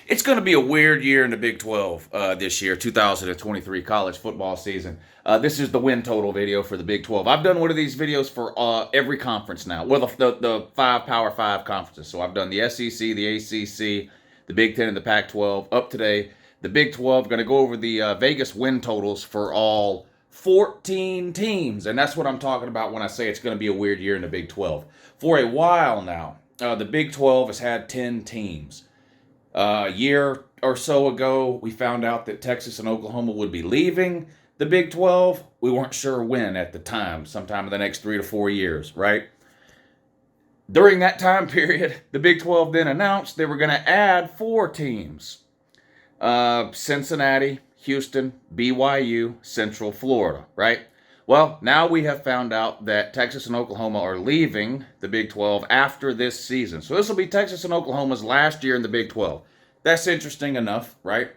It's going to be a weird year in the Big 12 this year, 2023 college football season. This is the win total video for the Big 12. I've done one of these videos for every conference now. Well, the five Power 5 conferences. So I've done the SEC, the ACC, the Big 10, and the Pac 12. Up today, the Big 12. Going to go over the Vegas win totals for all 14 teams. And that's what I'm talking about when I say it's going to be a weird year in the Big 12. For a while now, the Big 12 has had 10 teams. A year or so ago, we found out that Texas and Oklahoma would be leaving the Big 12. We weren't sure when at the time, sometime in the next 3 to 4 years, right? During that time period, the Big 12 then announced they were going to add 4 teams. Cincinnati, Houston, BYU, Central Florida, right? Well, now we have found out that Texas and Oklahoma are leaving the Big 12 after this season. So this will be Texas and Oklahoma's last year in the Big 12. That's interesting enough, right?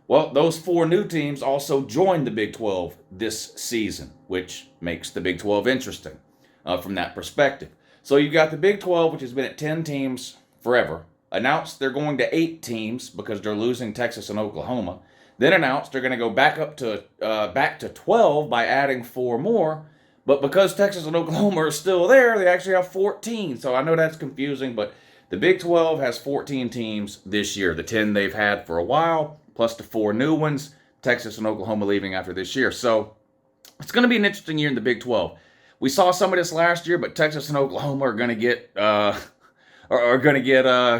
Well, those 4 new teams also joined the Big 12 this season, which makes the Big 12 interesting from that perspective. So you've got the Big 12, which has been at 10 teams forever, announced they're going to 8 teams because they're losing Texas and Oklahoma. Then announced they're going to go back to 12 by adding 4 more. But because Texas and Oklahoma are still there, they actually have 14. So I know that's confusing, but the Big 12 has 14 teams this year. The 10 they've had for a while, plus the 4 new ones. Texas and Oklahoma leaving after this year. So it's going to be an interesting year in the Big 12. We saw some of this last year, but Texas and Oklahoma are going to get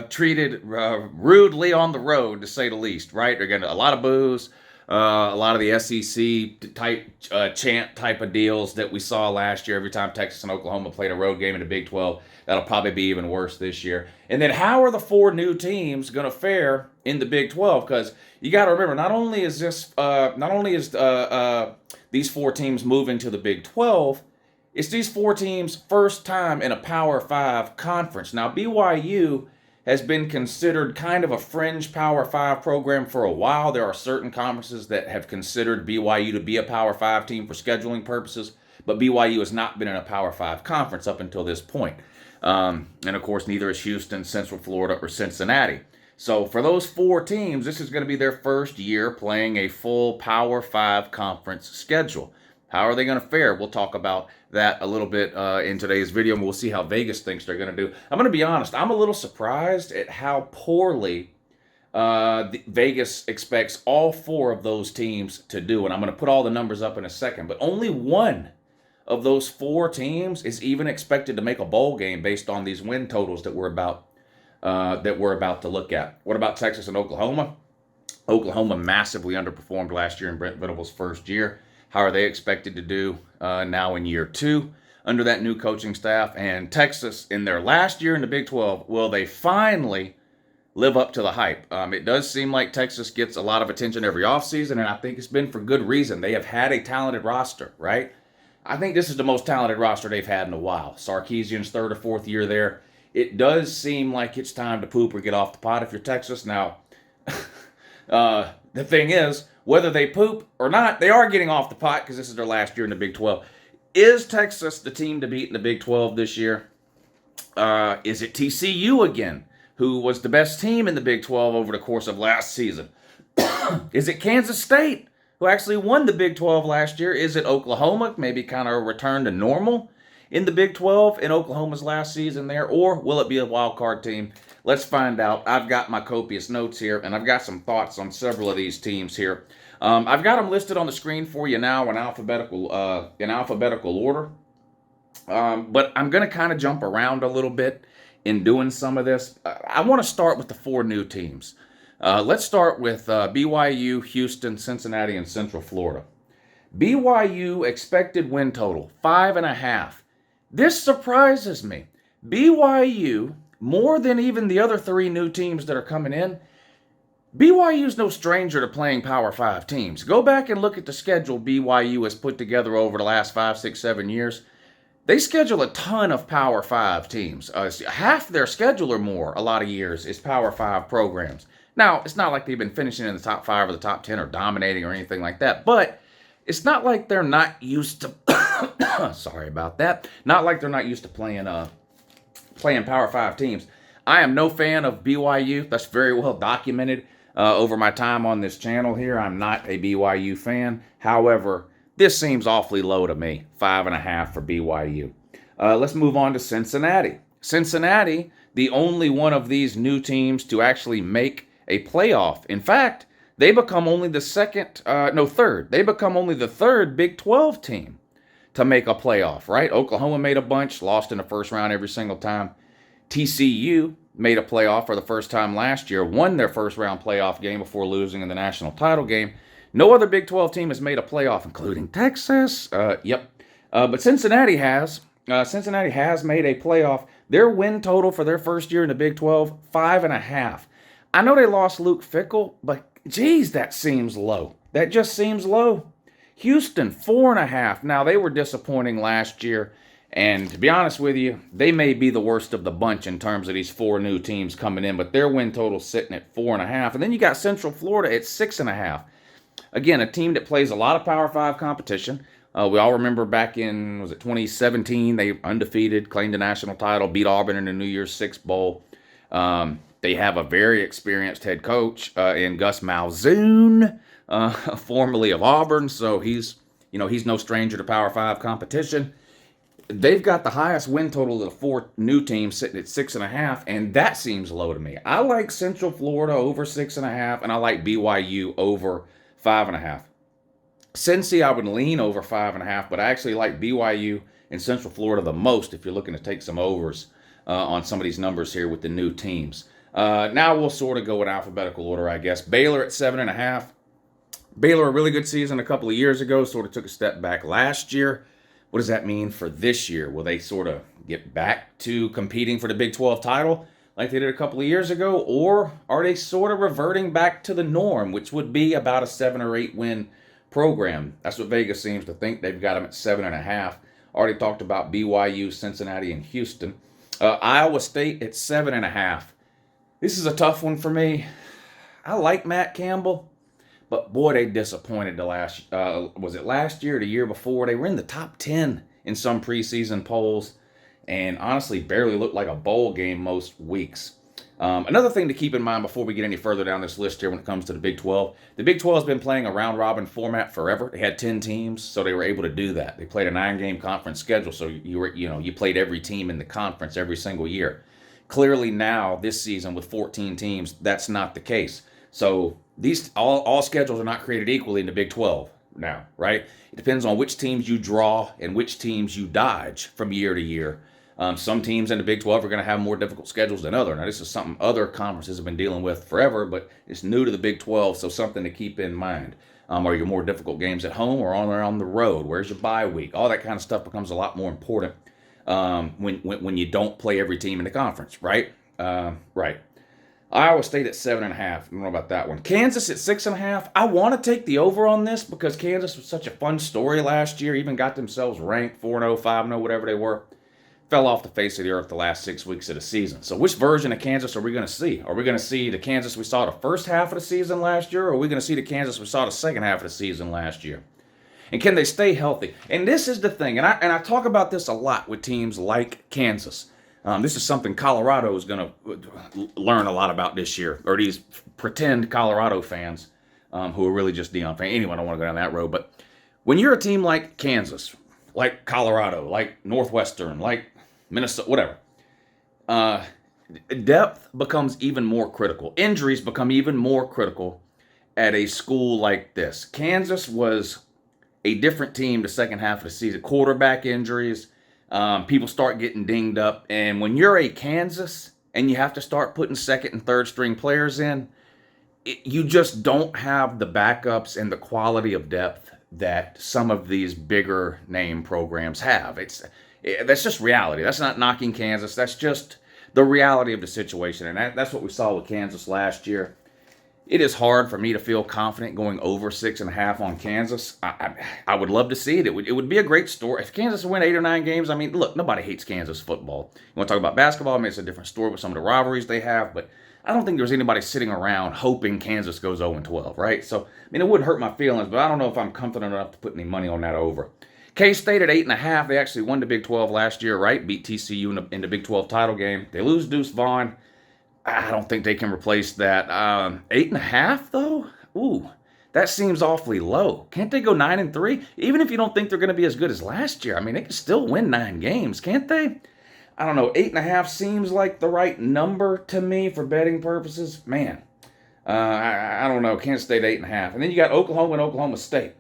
treated rudely on the road, to say the least, right? They're going to a lot of boos, a lot of the SEC type chant type of deals that we saw last year. Every time Texas and Oklahoma played a road game in the Big 12, that'll probably be even worse this year. And then how are the 4 new teams going to fare in the Big 12? Because you got to remember, not only is these 4 teams moving to the Big 12. It's these 4 teams' first time in a Power 5 conference. Now, BYU has been considered kind of a fringe Power 5 program for a while. There are certain conferences that have considered BYU to be a Power 5 team for scheduling purposes, but BYU has not been in a Power 5 conference up until this point. And of course, neither is Houston, Central Florida, or Cincinnati. So for those 4 teams, this is going to be their first year playing a full Power 5 conference schedule. How are they going to fare? We'll talk about that a little bit in today's video, and we'll see how Vegas thinks they're going to do. I'm going to be honest. I'm a little surprised at how poorly Vegas expects all 4 of those teams to do, and I'm going to put all the numbers up in a second. But only one of those 4 teams is even expected to make a bowl game based on these win totals that we're about to look at. What about Texas and Oklahoma? Oklahoma massively underperformed last year in Brent Venables' first year. How are they expected to do now in year 2 under that new coaching staff? And Texas, in their last year in the Big 12, will they finally live up to the hype? It does seem like Texas gets a lot of attention every offseason, and I think it's been for good reason. They have had a talented roster, right? I think this is the most talented roster they've had in a while. Sarkisian's 3rd or 4th year there. It does seem like it's time to poop or get off the pot if you're Texas. Now, the thing is, whether they poop or not, they are getting off the pot because this is their last year in the Big 12. Is Texas the team to beat in the Big 12 this year? Is it TCU again, who was the best team in the Big 12 over the course of last season? Is it Kansas State, who actually won the Big 12 last year? Is it Oklahoma, maybe kind of a return to normal in the Big 12 in Oklahoma's last season there? Or will it be a wild card team? Let's find out. I've got my copious notes here, and I've got some thoughts on several of these teams here. I've got them listed on the screen for you now in alphabetical order. But I'm going to kind of jump around a little bit in doing some of this. I want to start with the 4 new teams. Let's start with BYU, Houston, Cincinnati, and Central Florida. BYU expected win total, 5.5. This surprises me. BYU, more than even the other 3 new teams that are coming in, BYU's no stranger to playing Power 5 teams. Go back and look at the schedule BYU has put together over the last 5, 6, 7 years. They schedule a ton of Power 5 teams. Half their schedule or more, a lot of years, is Power 5 programs. Now, it's not like they've been finishing in the top 5 or the top 10 or dominating or anything like that, but it's not like they're not used to sorry about that. Not like they're not used to playing Power 5 teams. I am no fan of BYU. That's very well documented over my time on this channel here. I'm not a BYU fan. However, this seems awfully low to me. 5.5 for BYU. Let's move on to Cincinnati. Cincinnati, the only one of these new teams to actually make a playoff. In fact, they become only the third. They become only the third Big 12 team to make a playoff, right? Oklahoma made a bunch, lost in the first round every single time. TCU made a playoff for the first time last year, won their first round playoff game before losing in the national title game. No other Big 12 team has made a playoff, including Texas. But Cincinnati has. Cincinnati has made a playoff. Their win total for their first year in the Big 12, 5.5. I know they lost Luke Fickell, but geez, that seems low. That just seems low. Houston, 4.5. Now, they were disappointing last year, and to be honest with you, they may be the worst of the bunch in terms of these four new teams coming in, but their win total sitting at 4.5. And then you got Central Florida at 6.5. Again, a team that plays a lot of Power 5 competition. We all remember back in, 2017, they undefeated, claimed the national title, beat Auburn in the New Year's Six Bowl. They have a very experienced head coach in Gus Malzahn, formerly of Auburn, so he's no stranger to Power 5 competition. They've got the highest win total of the four new teams, sitting at 6.5, and that seems low to me. I like Central Florida over 6.5, and I like BYU over 5.5. Cincy, I would lean over 5.5, but I actually like BYU and Central Florida the most if you're looking to take some overs on some of these numbers here with the new teams. Now we'll sort of go in alphabetical order, I guess. Baylor at 7.5. Baylor, a really good season a couple of years ago, sort of took a step back last year. What does that mean for this year? Will they sort of get back to competing for the Big 12 title like they did a couple of years ago? Or are they sort of reverting back to the norm, which would be about a 7 or 8 win program? That's what Vegas seems to think. They've got them at 7.5. Already talked about BYU, Cincinnati, and Houston. Iowa State at 7.5. This is a tough one for me. I like Matt Campbell, but boy, they disappointed was it last year or the year before? They were in the top 10 in some preseason polls and honestly barely looked like a bowl game most weeks. Another thing to keep in mind before we get any further down this list here when it comes to the Big 12, the Big 12 has been playing a round-robin format forever. They had 10 teams, so they were able to do that. They played a 9-game conference schedule, so you played every team in the conference every single year. Clearly now, this season with 14 teams, that's not the case. So these all schedules are not created equally in the Big 12 now, right? It depends on which teams you draw and which teams you dodge from year to year. Some teams in the Big 12 are going to have more difficult schedules than others. Now, this is something other conferences have been dealing with forever, but it's new to the Big 12, so something to keep in mind. Are your more difficult games at home or on the road? Where's your bye week? All that kind of stuff becomes a lot more important when you don't play every team in the conference, right? Right. Iowa State at 7.5. I don't know about that one. Kansas at 6.5. I want to take the over on this because Kansas was such a fun story last year. Even got themselves ranked 4-0, 5-0, whatever they were. Fell off the face of the earth the last 6 weeks of the season. So which version of Kansas are we going to see? Are we going to see the Kansas we saw the first half of the season last year, or are we going to see the Kansas we saw the second half of the season last year? And can they stay healthy? And this is the thing, and I talk about this a lot with teams like Kansas. This is something Colorado is going to learn a lot about this year, or these pretend Colorado fans who are really just Deion fans. Anyway, I don't want to go down that road, but when you're a team like Kansas, like Colorado, like Northwestern, like Minnesota, whatever, depth becomes even more critical. Injuries become even more critical at a school like this. Kansas was a different team the second half of the season. Quarterback injuries, people start getting dinged up. And when you're a Kansas and you have to start putting second and third string players in, you just don't have the backups and the quality of depth that some of these bigger name programs have. That's just reality. That's not knocking Kansas. That's just the reality of the situation. And that's what we saw with Kansas last year. It is hard for me to feel confident going over 6.5 on Kansas. I would love to see it. It would be a great story. If Kansas win 8 or 9 games, I mean, look, nobody hates Kansas football. You want to talk about basketball? I mean, it's a different story with some of the rivalries they have, but I don't think there's anybody sitting around hoping Kansas goes 0-12, right? So, I mean, it wouldn't hurt my feelings, but I don't know if I'm confident enough to put any money on that over. K-State at 8.5. They actually won the Big 12 last year, right? Beat TCU in the Big 12 title game. They lose Deuce Vaughn. I don't think they can replace that. 8.5 though. Ooh, that seems awfully low. Can't they go 9-3? Even if you don't think they're going to be as good as last year, I mean, they can still win 9 games, can't they? I don't know. 8.5 seems like the right number to me for betting purposes. Man, I don't know. Kansas State 8.5, and then you got Oklahoma and Oklahoma State.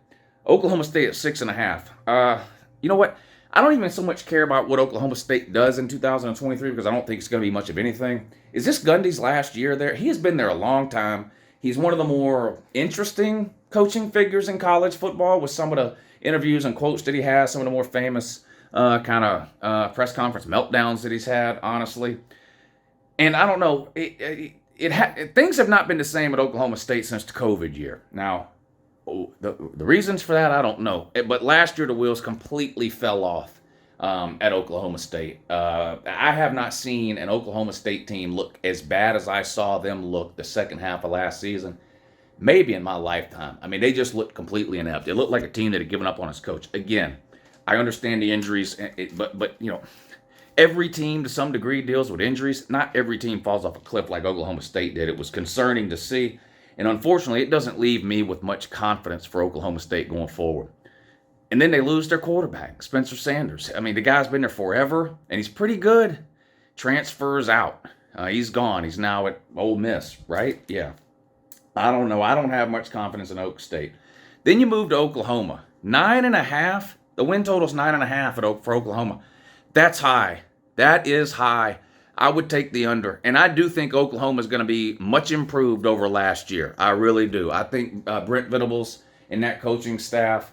Oklahoma State at 6.5. You know what? I don't even so much care about what Oklahoma State does in 2023 because I don't think it's going to be much of anything. Is this Gundy's last year there? He has been there a long time. He's one of the more interesting coaching figures in college football with some of the interviews and quotes that he has, some of the more famous press conference meltdowns that he's had, honestly. And I don't know, things have not been the same at Oklahoma State since the COVID year. Now, the reasons for that, I don't know. But last year, the wheels completely fell off at Oklahoma State. I have not seen an Oklahoma State team look as bad as I saw them look the second half of last season, maybe in my lifetime. I mean, they just looked completely inept. It looked like a team that had given up on its coach. Again, I understand the injuries, but you know, every team to some degree deals with injuries. Not every team falls off a cliff like Oklahoma State did. It was concerning to see. And unfortunately, it doesn't leave me with much confidence for Oklahoma State going forward. And then they lose their quarterback, Spencer Sanders. I mean, the guy's been there forever, and he's pretty good. Transfers out. He's gone. He's now at Ole Miss, right? Yeah. I don't know. I don't have much confidence in Oak State. Then you move to Oklahoma. 9.5. The win total's 9.5 for Oklahoma. That's high. That is high. I would take the under. And I do think Oklahoma is going to be much improved over last year. I really do. I think Brent Venables and that coaching staff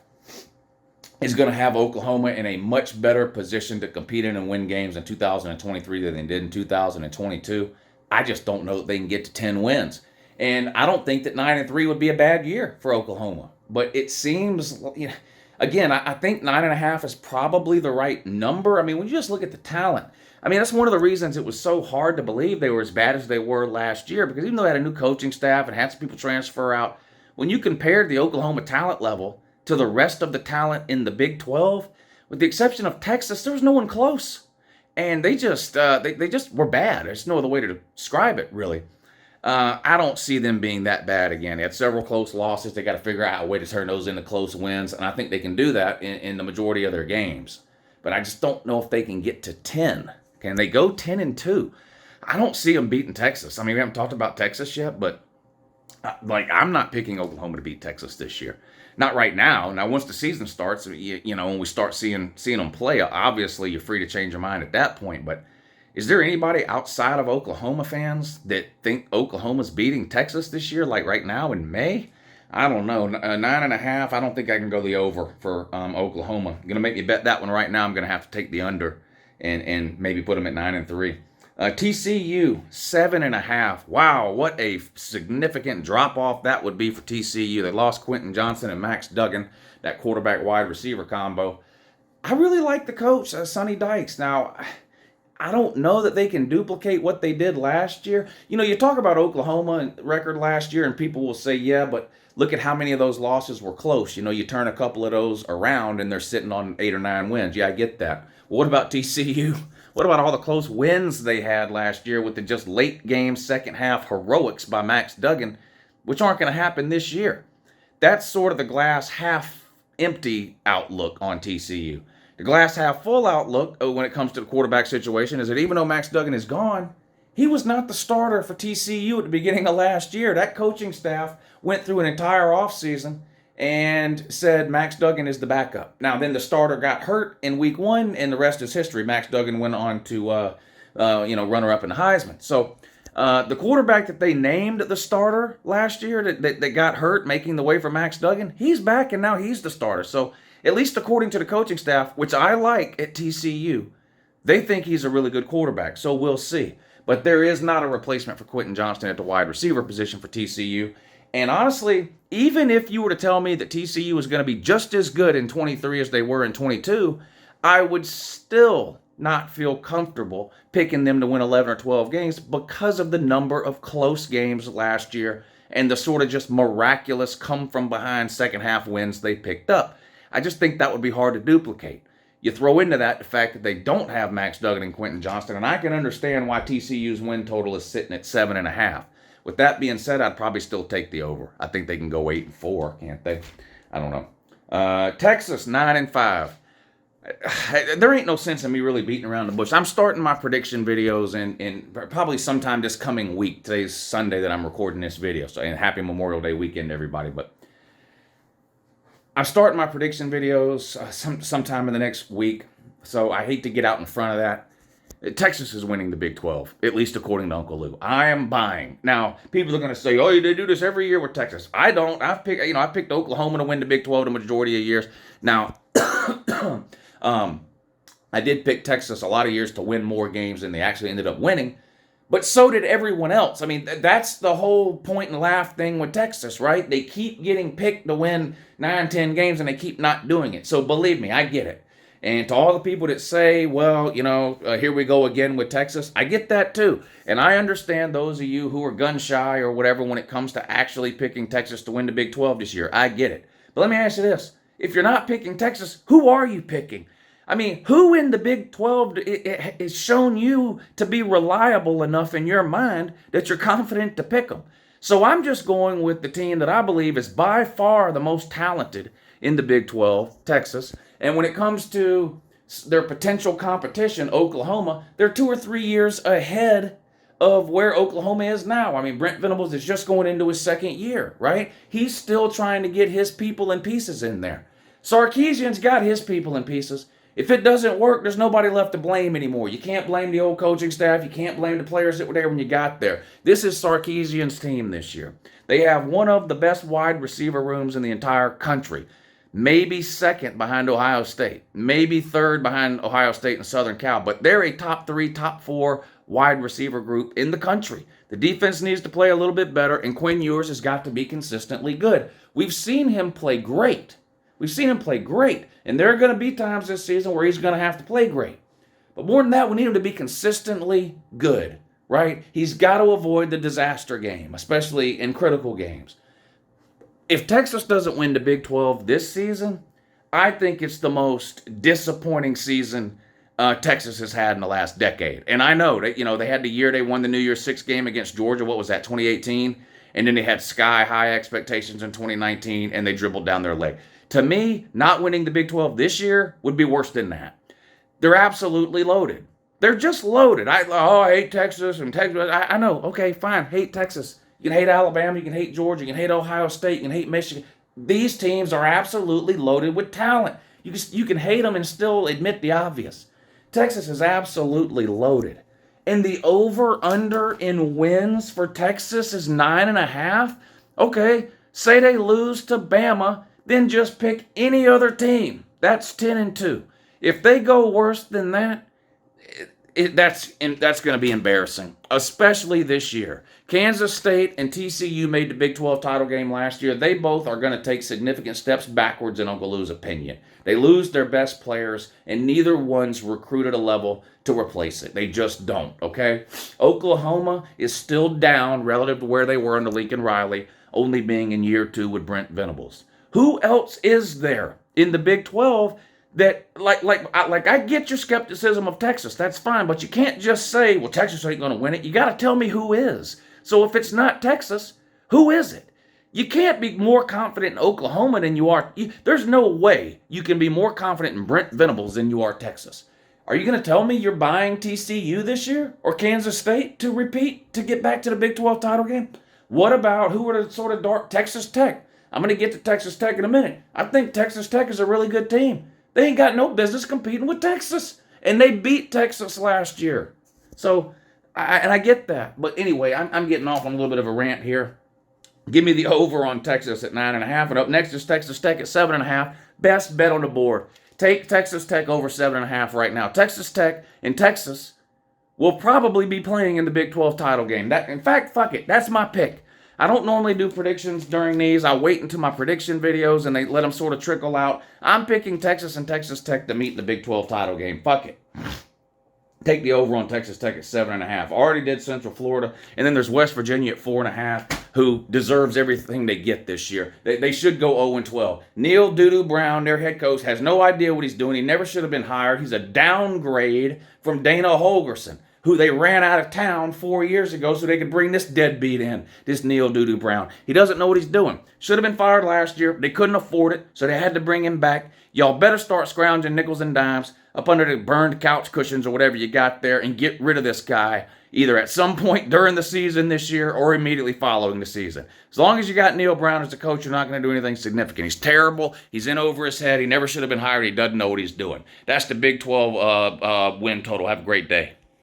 is going to have Oklahoma in a much better position to compete in and win games in 2023 than they did in 2022. I just don't know that they can get to 10 wins. And I don't think that 9-3 would be a bad year for Oklahoma. But it seems, you know, again, I think 9.5 is probably the right number. I mean, when you just look at the talent, I mean, that's one of the reasons it was so hard to believe they were as bad as they were last year, because even though they had a new coaching staff and had some people transfer out, when you compared the Oklahoma talent level to the rest of the talent in the Big 12, with the exception of Texas, there was no one close. And they just they just were bad. There's no other way to describe it, really. I don't see them being that bad again. They had several close losses. They got to figure out a way to turn those into close wins, and I think they can do that in the majority of their games. But I just don't know if they can get to 10. Can they go 10-2? I don't see them beating Texas. I mean, we haven't talked about Texas yet, but I'm not picking Oklahoma to beat Texas this year. Not right now. Now, once the season starts, you know, when we start seeing them play, obviously you're free to change your mind at that point. But is there anybody outside of Oklahoma fans that think Oklahoma's beating Texas this year, like right now in May? I don't know. 9.5, I don't think I can go the over for Oklahoma. Going to make me bet that one right now. I'm going to have to take the under and maybe put them at 9-3. TCU, 7.5. Wow, what a significant drop-off that would be for TCU. They lost Quentin Johnson and Max Duggan, that quarterback-wide receiver combo. I really like the coach, Sonny Dykes. Now, I don't know that they can duplicate what they did last year. You know, you talk about Oklahoma record last year, and people will say, yeah, but look at how many of those losses were close. You know, you turn a couple of those around, and they're sitting on 8 or 9 wins. Yeah, I get that. Well, what about TCU? What about all the close wins they had last year with the just late game, second half heroics by Max Duggan, which aren't going to happen this year? That's sort of the glass half empty outlook on TCU. The glass half full outlook when it comes to the quarterback situation is that even though Max Duggan is gone, he was not the starter for TCU at the beginning of last year. That coaching staff went through an entire offseason and said Max Duggan is the backup. Now, then the starter got hurt in week 1, and the rest is history. Max Duggan went on to, runner-up in the Heisman. So the quarterback that they named the starter last year that got hurt, making the way for Max Duggan, he's back, and now he's the starter. So at least according to the coaching staff, which I like at TCU, they think he's a really good quarterback. So we'll see. But there is not a replacement for Quentin Johnston at the wide receiver position for TCU. And honestly, even if you were to tell me that TCU was going to be just as good in 23 as they were in 22, I would still not feel comfortable picking them to win 11 or 12 games because of the number of close games last year and the sort of just miraculous come-from-behind second-half wins they picked up. I just think that would be hard to duplicate. You throw into that the fact that they don't have Max Duggan and Quentin Johnston, and I can understand why TCU's win total is sitting at 7.5. With that being said, I'd probably still take the over. I think they can go 8-4, can't they? I don't know. Texas 9-5. There ain't no sense in me really beating around the bush. I'm starting my prediction videos in probably sometime this coming week. Today's Sunday that I'm recording this video. So, and happy Memorial Day weekend, everybody. But I'm starting my prediction videos sometime in the next week. So I hate to get out in front of that. Texas is winning the Big 12, at least according to Uncle Lou. I am buying. Now, people are going to say, "Oh, they do this every year with Texas." I don't. I picked Oklahoma to win the Big 12 the majority of years. Now, I did pick Texas a lot of years to win more games than they actually ended up winning. But so did everyone else. I mean, that's the whole point and laugh thing with Texas, right? They keep getting picked to win 9, 10 games, and they keep not doing it. So believe me, I get it. And to all the people that say, well, here we go again with Texas, I get that too. And I understand those of you who are gun shy or whatever when it comes to actually picking Texas to win the Big 12 this year. I get it. But let me ask you this. If you're not picking Texas, who are you picking? I mean, who in the Big 12 is shown you to be reliable enough in your mind that you're confident to pick them? So I'm just going with the team that I believe is by far the most talented in the Big 12, Texas. And when it comes to their potential competition, Oklahoma, they're 2 or 3 years ahead of where Oklahoma is now. I mean, Brent Venables is just going into his second year, right? He's still trying to get his people and pieces in there. Sarkisian's got his people and pieces. If it doesn't work, there's nobody left to blame anymore. You can't blame the old coaching staff. You can't blame the players that were there when you got there. This is Sarkisian's team this year. They have one of the best wide receiver rooms in the entire country. Maybe second behind Ohio State. Maybe third behind Ohio State and Southern Cal. But they're a top 3, top 4 wide receiver group in the country. The defense needs to play a little bit better, and Quinn Ewers has got to be consistently good. We've seen him play great. And there are going to be times this season where he's going to have to play great. But more than that, we need him to be consistently good, right? He's got to avoid the disaster game, especially in critical games. If Texas doesn't win the Big 12 this season, I think it's the most disappointing season Texas has had in the last decade. And I know that, they had the year they won the New Year's Six game against Georgia. What was that, 2018? And then they had sky-high expectations in 2019, and they dribbled down their leg. To me, not winning the Big 12 this year would be worse than that. They're absolutely loaded. They're just loaded. I hate Texas and Texas. I know. Okay, fine. Hate Texas. You can hate Alabama. You can hate Georgia. You can hate Ohio State. You can hate Michigan. These teams are absolutely loaded with talent. You can hate them and still admit the obvious. Texas is absolutely loaded. And the over-under in wins for Texas is 9.5. Okay, say they lose to Bama, then just pick any other team. That's 10-2. If they go worse than that, that's going to be embarrassing, especially this year. Kansas State and TCU made the Big 12 title game last year. They both are going to take significant steps backwards in Uncle Lou's opinion. They lose their best players, and neither one's recruited a level to replace it. They just don't, okay? Oklahoma is still down relative to where they were under Lincoln Riley, only being in year 2 with Brent Venables. Who else is there in the Big 12 that, I get your skepticism of Texas. That's fine, but you can't just say, well, Texas ain't going to win it. You got to tell me who is. So if it's not Texas, who is it? You can't be more confident in Oklahoma than you are. There's no way you can be more confident in Brent Venables than you are Texas. Are you going to tell me you're buying TCU this year or Kansas State to repeat, to get back to the Big 12 title game? What about who are the sort of dark Texas Tech? I'm going to get to Texas Tech in a minute. I think Texas Tech is a really good team. They ain't got no business competing with Texas. And they beat Texas last year. So, I get that. But anyway, I'm getting off on a little bit of a rant here. Give me the over on Texas at 9.5. And up next is Texas Tech at 7.5. Best bet on the board. Take Texas Tech over 7.5 right now. Texas Tech in Texas will probably be playing in the Big 12 title game. In fact, fuck it. That's my pick. I don't normally do predictions during these. I wait until my prediction videos and they let them sort of trickle out. I'm picking Texas and Texas Tech to meet in the Big 12 title game. Fuck it. Take the over on Texas Tech at 7.5. Already did Central Florida. And then there's West Virginia at 4.5, who deserves everything they get this year. They should go 0-12. Neil Doodoo Brown, their head coach, has no idea what he's doing. He never should have been hired. He's a downgrade from Dana Holgorsen, who they ran out of town 4 years ago so they could bring this deadbeat in, this Neil Doodoo Brown. He doesn't know what he's doing. Should have been fired last year. They couldn't afford it, so they had to bring him back. Y'all better start scrounging nickels and dimes up under the burned couch cushions or whatever you got there and get rid of this guy either at some point during the season this year or immediately following the season. As long as you got Neil Brown as a coach, you're not going to do anything significant. He's terrible. He's in over his head. He never should have been hired. He doesn't know what he's doing. That's the Big 12 win total. Have a great day.